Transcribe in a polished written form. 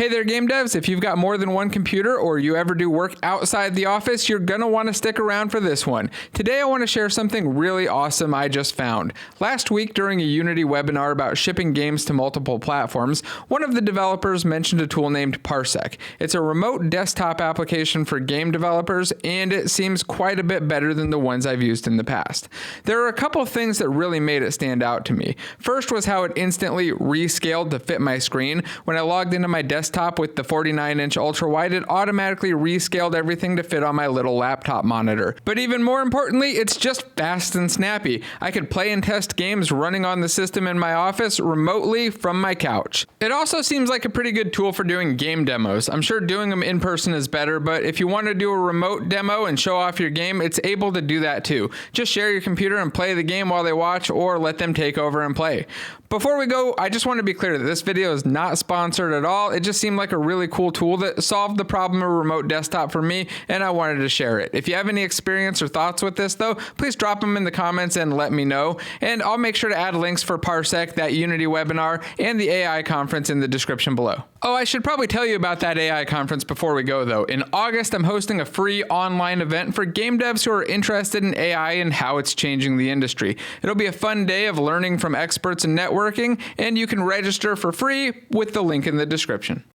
Hey there, game devs. If you've got more than one computer or you ever do work outside the office, you're going to want to stick around for this one. Today, I want to share something really awesome I just found. Last week, during a Unity webinar about shipping games to multiple platforms, one of the developers mentioned a tool named Parsec. It's a remote desktop application for game developers, and it seems quite a bit better than the ones I've used in the past. There are a couple of things that really made it stand out to me. First was how it instantly rescaled to fit my screen. When I logged into my desktop with the 49-inch ultra-wide, it automatically rescaled everything to fit on my little laptop monitor. But even more importantly, it's just fast and snappy. I could play and test games running on the system in my office remotely from my couch. It also seems like a pretty good tool for doing game demos. I'm sure doing them in person is better, but if you want to do a remote demo and show off your game, it's able to do that too. Just share your computer and play the game while they watch, or let them take over and play. Before we go, I just want to be clear that this video is not sponsored at all. It just seemed like a really cool tool that solved the problem of remote desktop for me, and I wanted to share it. If you have any experience or thoughts with this, though, please drop them in the comments and let me know. And I'll make sure to add links for Parsec, that Unity webinar, and the AI conference in the description below. Oh, I should probably tell you about that AI conference before we go, though. In August, I'm hosting a free online event for game devs who are interested in AI and how it's changing the industry. It'll be a fun day of learning from experts and networking, and you can register for free with the link in the description.